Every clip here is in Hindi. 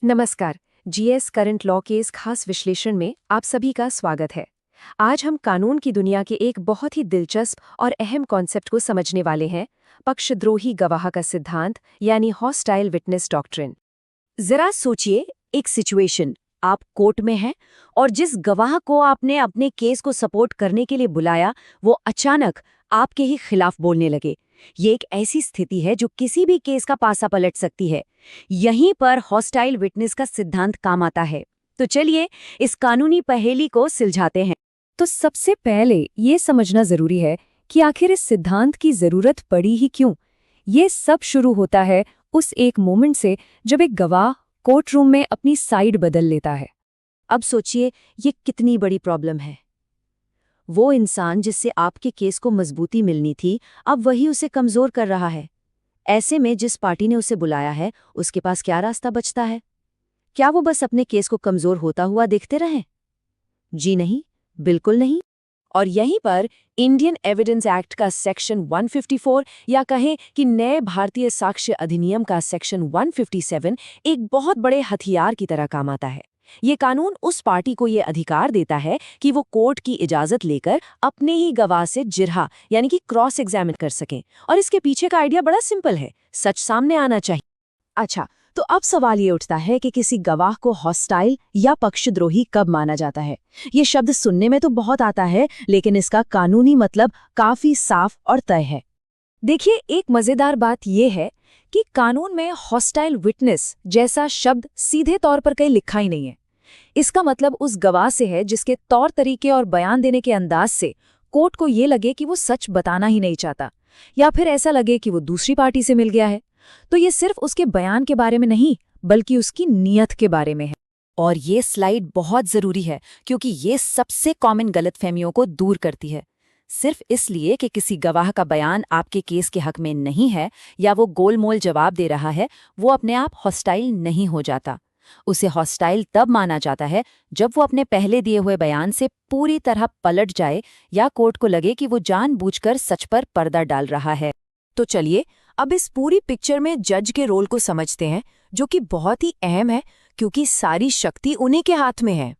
नमस्कार। जीएस करंट लॉ के इस खास विश्लेषण में आप सभी का स्वागत है। आज हम कानून की दुनिया के एक बहुत ही दिलचस्प और अहम कॉन्सेप्ट को समझने वाले हैं, पक्षद्रोही गवाह का सिद्धांत यानी हॉस्टाइल विटनेस डॉक्ट्रिन। जरा सोचिए, एक सिचुएशन, आप कोर्ट में हैं और जिस गवाह को आपने अपने केस को सपोर्ट करने के लिए बुलाया वो अचानक आपके ही खिलाफ बोलने लगे। ये एक ऐसी स्थिति है जो किसी भी केस का पासा पलट सकती है। यहीं पर हॉस्टाइल विटनेस का सिद्धांत काम आता है। तो चलिए इस कानूनी पहेली को सुलझाते हैं। तो सबसे पहले ये समझना जरूरी है कि आखिर इस सिद्धांत की जरूरत पड़ी ही क्यों। ये सब शुरू होता है उस एक मोमेंट से जब एक गवाह कोर्ट रूम में अपनी साइड बदल लेता है। अब सोचिए, ये कितनी बड़ी प्रॉब्लम है। वो इंसान जिससे आपके केस को मजबूती मिलनी थी, अब वही उसे कमजोर कर रहा है। ऐसे में जिस पार्टी ने उसे बुलाया है उसके पास क्या रास्ता बचता है? क्या वो बस अपने केस को कमजोर होता हुआ देखते रहें? जी नहीं, बिल्कुल नहीं। और यहीं पर इंडियन एविडेंस एक्ट का सेक्शन 154 या कहें कि नए भारतीय साक्ष्य अधिनियम का सेक्शन 157 एक बहुत बड़े हथियार की तरह काम आता है। ये कानून उस पार्टी को ये अधिकार देता है कि वो कोर्ट की इजाजत लेकर अपने ही गवाह से जिरहा यानी कि क्रॉस एग्जामिन कर सकें। और इसके पीछे का आइडिया बड़ा सिंपल है, सच सामने आना चाहिए। अच्छा, तो अब सवाल ये उठता है कि किसी गवाह को हॉस्टाइल या पक्षद्रोही कब माना जाता है। ये शब्द सुनने में तो बहुत आता है, लेकिन इसका कानूनी मतलब काफी साफ और तय है। देखिए, एक मजेदार बात यह है कि कानून में हॉस्टाइल विटनेस जैसा शब्द सीधे तौर पर कहीं लिखा ही नहीं है। इसका मतलब उस गवाह से है जिसके तौर तरीके और बयान देने के अंदाज से कोर्ट को ये लगे कि वो सच बताना ही नहीं चाहता, या फिर ऐसा लगे कि वो दूसरी पार्टी से मिल गया है। तो ये सिर्फ उसके बयान के बारे में नहीं, बल्कि उसकी नीयत के बारे में है। और ये स्लाइड बहुत जरूरी है क्योंकि ये सबसे कॉमन गलतफहमियों को दूर करती है। सिर्फ इसलिए कि किसी गवाह का बयान आपके केस के हक में नहीं है या वो गोलमोल जवाब दे रहा है, वो अपने आप हॉस्टाइल नहीं हो जाता। उसे हॉस्टाइल तब माना जाता है जब वो अपने पहले दिए हुए बयान से पूरी तरह पलट जाए या कोर्ट को लगे कि वो जानबूझकर सच पर पर्दा डाल रहा है। तो चलिए अब इस पूरी पिक्चर में जज के रोल को समझते हैं, जो कि बहुत ही अहम है क्योंकि सारी शक्ति उन्हीं के हाथ में है।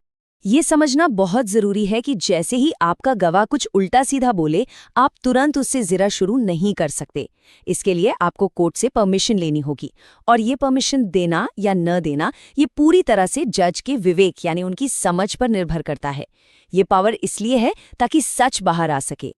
ये समझना बहुत जरूरी है कि जैसे ही आपका गवाह कुछ उल्टा सीधा बोले, आप तुरंत उससे जिरा शुरू नहीं कर सकते। इसके लिए आपको कोर्ट से परमिशन लेनी होगी, और ये परमिशन देना या न देना ये पूरी तरह से जज के विवेक यानी उनकी समझ पर निर्भर करता है। ये पावर इसलिए है ताकि सच बाहर आ सके।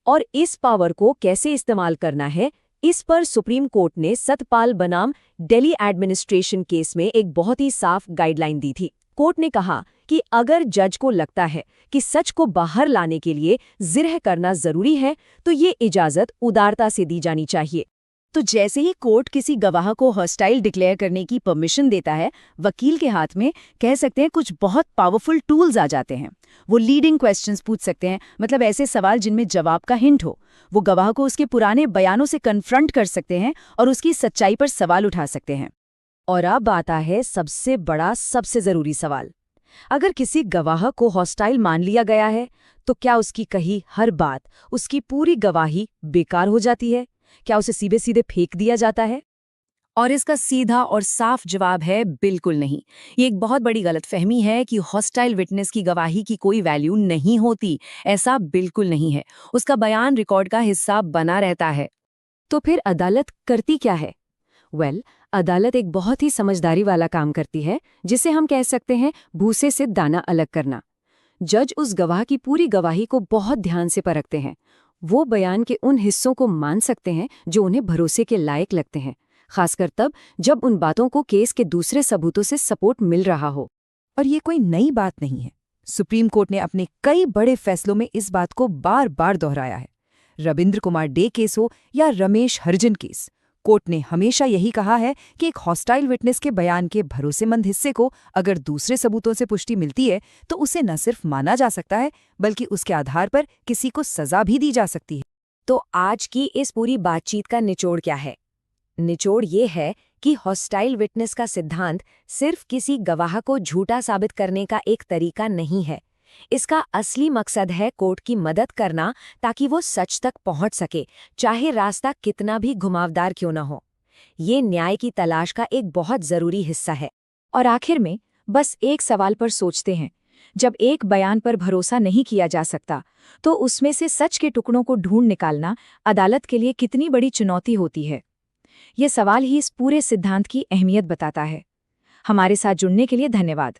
और इस पावर को कैसे इस्तेमाल करना है, इस पर सुप्रीम कोर्ट ने सतपाल बनाम दिल्ली एडमिनिस्ट्रेशन केस में एक बहुत ही साफ गाइडलाइन दी थी। कोर्ट ने कहा कि अगर जज को लगता है कि सच को बाहर लाने के लिए जिरह करना जरूरी है, तो ये इजाजत उदारता से दी जानी चाहिए। तो जैसे ही कोर्ट किसी गवाह को हॉस्टाइल डिक्लेयर करने की परमिशन देता है, वकील के हाथ में कह सकते हैं कुछ बहुत पावरफुल टूल्स आ जाते हैं। वो लीडिंग क्वेश्चंस पूछ सकते हैं, मतलब ऐसे सवाल जिनमें जवाब का हिंट हो। वो गवाह को उसके पुराने बयानों से कन्फ्रंट कर सकते हैं और उसकी सच्चाई पर सवाल उठा सकते हैं। और अब आता है सबसे बड़ा, सबसे जरूरी सवाल। अगर किसी गवाह को हॉस्टाइल मान लिया गया है, तो क्या उसकी कही हर बात, उसकी पूरी गवाही बेकार हो जाती है? क्या उसे सीधे सीधे फेंक दिया जाता है? और इसका सीधा और साफ जवाब है बिल्कुल नहीं। ये एक बहुत बड़ी गलतफहमी है कि हॉस्टाइल विटनेस की गवाही की कोई वैल्यू नहीं होती। ऐसा बिल्कुल नहीं है। उसका बयान रिकॉर्ड का हिस्सा बना रहता है। तो फिर अदालत करती क्या है? अदालत एक बहुत ही समझदारी वाला काम करती है, जिसे हम कह सकते हैं भूसे से दाना अलग करना। जज उस गवाह की पूरी गवाही को बहुत ध्यान से परखते हैं। वो बयान के उन हिस्सों को मान सकते हैं जो उन्हें भरोसे के लायक लगते हैं, खासकर तब जब उन बातों को केस के दूसरे सबूतों से सपोर्ट मिल रहा हो। और ये कोई नई बात नहीं है। सुप्रीम कोर्ट ने अपने कई बड़े फैसलों में इस बात को बार बार दोहराया है। रविंद्र कुमार डे केस हो या रमेश हरिजन केस, कोर्ट ने हमेशा यही कहा है कि एक हॉस्टाइल विटनेस के बयान के भरोसेमंद हिस्से को अगर दूसरे सबूतों से पुष्टि मिलती है, तो उसे न सिर्फ माना जा सकता है, बल्कि उसके आधार पर किसी को सजा भी दी जा सकती है। तो आज की इस पूरी बातचीत का निचोड़ क्या है? निचोड़ ये है कि हॉस्टाइल विटनेस का सिद्धांत सिर्फ किसी गवाह को झूठा साबित करने का एक तरीका नहीं है। इसका असली मकसद है कोर्ट की मदद करना ताकि वो सच तक पहुंच सके, चाहे रास्ता कितना भी घुमावदार क्यों न हो। ये न्याय की तलाश का एक बहुत जरूरी हिस्सा है। और आखिर में बस एक सवाल पर सोचते हैं, जब एक बयान पर भरोसा नहीं किया जा सकता तो उसमें से सच के टुकड़ों को ढूंढ निकालना अदालत के लिए कितनी बड़ी चुनौती होती है। ये सवाल ही इस पूरे सिद्धांत की अहमियत बताता है। हमारे साथ जुड़ने के लिए धन्यवाद।